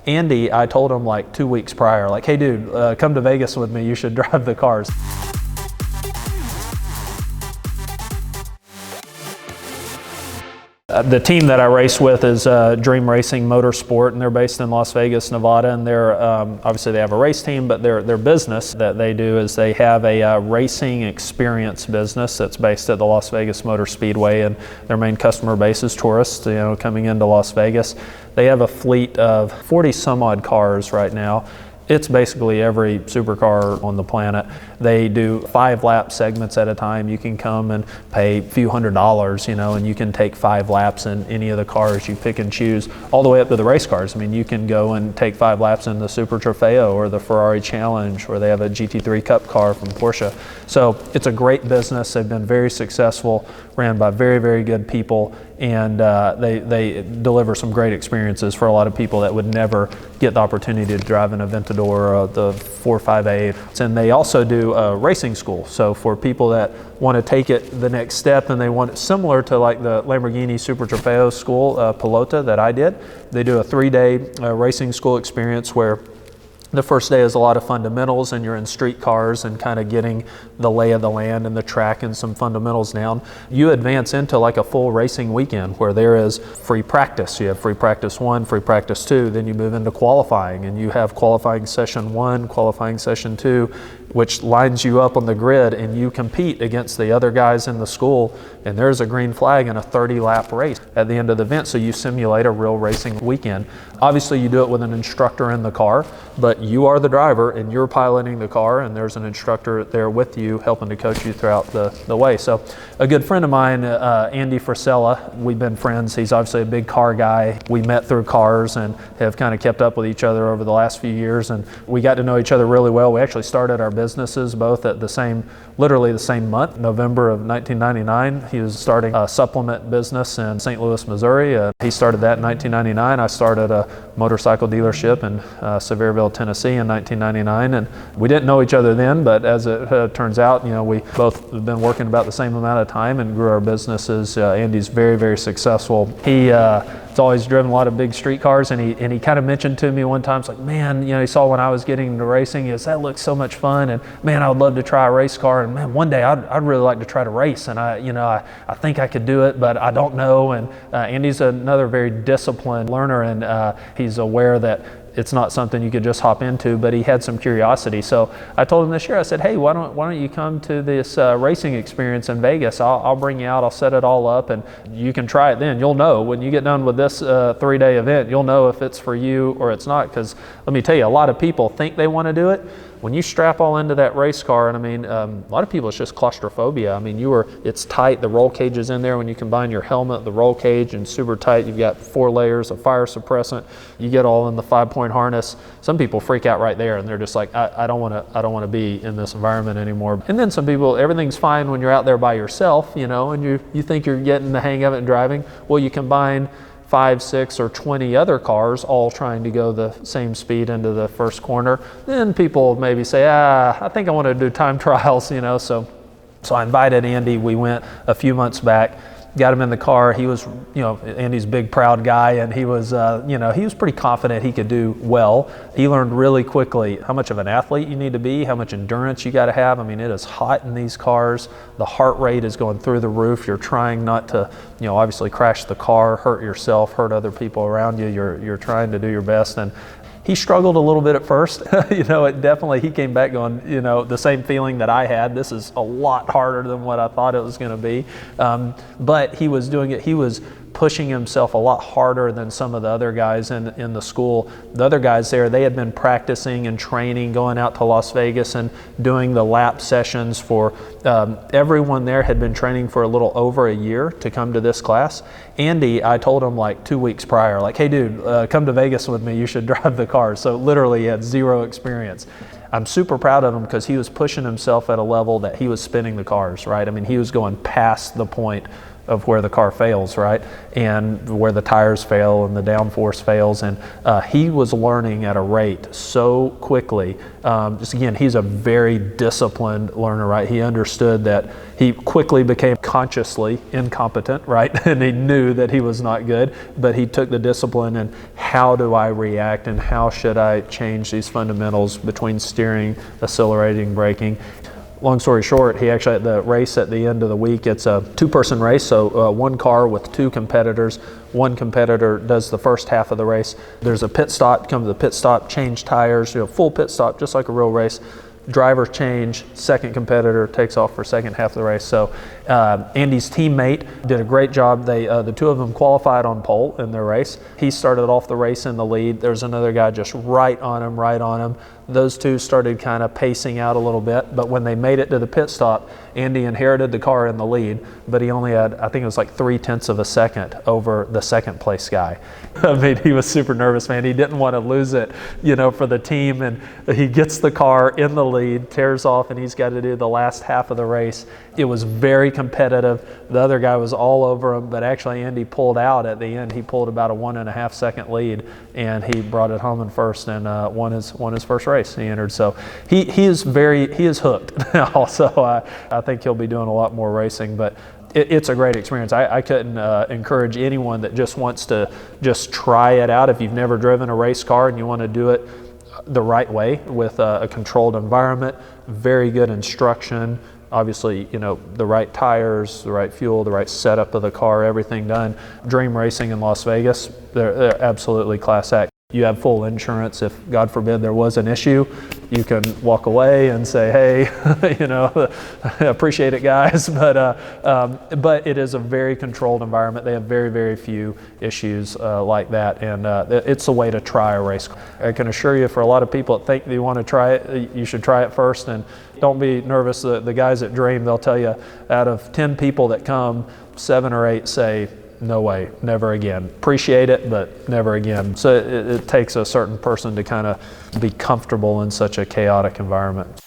Andy, I told him like 2 weeks prior, like, hey dude, come to Vegas with me, you should drive the cars. The team that I race with is Dream Racing Motorsport, and they're based in Las Vegas, Nevada. And they're obviously they have a race team, but their business that they do is they have a racing experience business that's based at the Las Vegas Motor Speedway, and their main customer base is tourists, coming into Las Vegas. They have a fleet of 40 some odd cars right now. It's basically every supercar on the planet. They do 5 lap segments at a time. You can come and pay a few $100s, and you can take 5 laps in any of the cars. You pick and choose, all the way up to the race cars. I mean, you can go and take 5 laps in the Super Trofeo or the Ferrari Challenge, or they have a GT3 Cup car from Porsche. So it's a great business. They've been very successful, ran by very, very good people, and they deliver some great experiences for a lot of people that would never get the opportunity to drive an Aventador or the 458. And they also do a racing school. So for people that want to take it the next step and they want it similar to like the Lamborghini Super Trofeo school, Pilota, that I did, they do a 3-day racing school experience where the first day is a lot of fundamentals, and you're in street cars and kind of getting the lay of the land and the track and some fundamentals down. You advance into like a full racing weekend where there is free practice. You have free practice 1, free practice 2, then you move into qualifying, and you have qualifying session 1, qualifying session 2, which lines you up on the grid, and you compete against the other guys in the school, and there's a green flag in a 30-lap race at the end of the event, so you simulate a real racing weekend. Obviously you do it with an instructor in the car, but you are the driver and you're piloting the car, and there's an instructor there with you helping to coach you throughout the way. So a good friend of mine, Andy Frisella, we've been friends. He's obviously a big car guy. We met through cars and have kind of kept up with each other over the last few years, and we got to know each other really well. We actually started our businesses both at literally the same month, November of 1999. He was starting a supplement business in St. Louis, Missouri. He started that in 1999. I started a motorcycle dealership in Sevierville, Tennessee in 1999. And we didn't know each other then, but as it turns out, we both have been working about the same amount of time and grew our businesses. Andy's very, very successful. He's always driven a lot of big street cars, and he kind of mentioned to me one time, it's like, man, he saw when I was getting into racing, he goes, that looks so much fun, and man, I would love to try a race car, and man, one day I'd really like to try to race, and I think I could do it, but I don't know. And Andy's another very disciplined learner, and he's aware that it's not something you could just hop into, but he had some curiosity. So I told him this year, I said, hey, why don't you come to this racing experience in Vegas? I'll bring you out, I'll set it all up, and you can try it then. You'll know when you get done with this 3-day event, you'll know if it's for you or it's not, because let me tell you, a lot of people think they want to do it. When you strap all into that race car, and a lot of people, it's just claustrophobia. It's tight, the roll cage is in there. When you combine your helmet, the roll cage, and super tight, you've got 4 layers of fire suppressant. You get all in the 5-point harness. Some people freak out right there, and they're just like, I don't want to be in this environment anymore. And then some people, everything's fine when you're out there by yourself, and you think you're getting the hang of it and driving. Well, you combine 5, 6, or 20 other cars all trying to go the same speed into the first corner, then people maybe say, I think I want to do time trials, So I invited Andy. We went a few months back, got him in the car. He was, Andy's a big, proud guy, and he was, he was pretty confident he could do well. He learned really quickly how much of an athlete you need to be, how much endurance you got to have. It is hot in these cars. The heart rate is going through the roof. You're trying not to, obviously crash the car, hurt yourself, hurt other people around you. You're trying to do your best. And he struggled a little bit at first. He came back going, the same feeling that I had. This is a lot harder than what I thought it was going to be. But he was doing it. He was pushing himself a lot harder than some of the other guys in the school. The other guys there, they had been practicing and training, going out to Las Vegas and doing the lap sessions for, everyone there had been training for a little over a year to come to this class. Andy, I told him like 2 weeks prior, like, hey dude, come to Vegas with me, you should drive the car. So literally he had 0 experience. I'm super proud of him because he was pushing himself at a level that he was spinning the cars, right? He was going past the point of where the car fails, right? And where the tires fail and the downforce fails. And he was learning at a rate so quickly. Just again, he's a very disciplined learner, right? He understood that he quickly became consciously incompetent, right? And he knew that he was not good, but he took the discipline and how do I react and how should I change these fundamentals between steering, accelerating, braking. Long story short, he actually, at the race at the end of the week, it's a two-person race, so one car with two competitors. One competitor does the first half of the race. There's a pit stop, come to the pit stop, change tires, full pit stop, just like a real race. Driver change, second competitor takes off for second half of the race. So Andy's teammate did a great job. The two of them qualified on pole in their race. He started off the race in the lead. There's another guy just right on him. Those two started kind of pacing out a little bit, but when they made it to the pit stop, Andy inherited the car in the lead, but he only had, I think it was like 0.3 of a second over the second place guy. I mean, he was super nervous, man. He didn't want to lose it, for the team, and he gets the car in the lead, tears off, and he's got to do the last half of the race. It was very competitive. The other guy was all over him, but actually Andy pulled out at the end. He pulled about a 1.5 second lead, and he brought it home in first and won his first race. He entered. So he is hooked now. So I think he'll be doing a lot more racing, but it's a great experience. I couldn't encourage anyone that just wants to just try it out. If you've never driven a race car and you want to do it the right way with a controlled environment, very good instruction, obviously, the right tires, the right fuel, the right setup of the car, everything done. Dream Racing in Las Vegas, they're absolutely class act. You have full insurance. If, God forbid, there was an issue, you can walk away and say, hey, I appreciate it, guys. But it is a very controlled environment. They have very, very few issues like that. And it's a way to try a race. I can assure you, for a lot of people that think they want to try it, you should try it first. And don't be nervous. The guys at Dream, they'll tell you, out of 10 people that come, 7 or 8 say, no way, never again. Appreciate it, but never again. So it takes a certain person to kind of be comfortable in such a chaotic environment.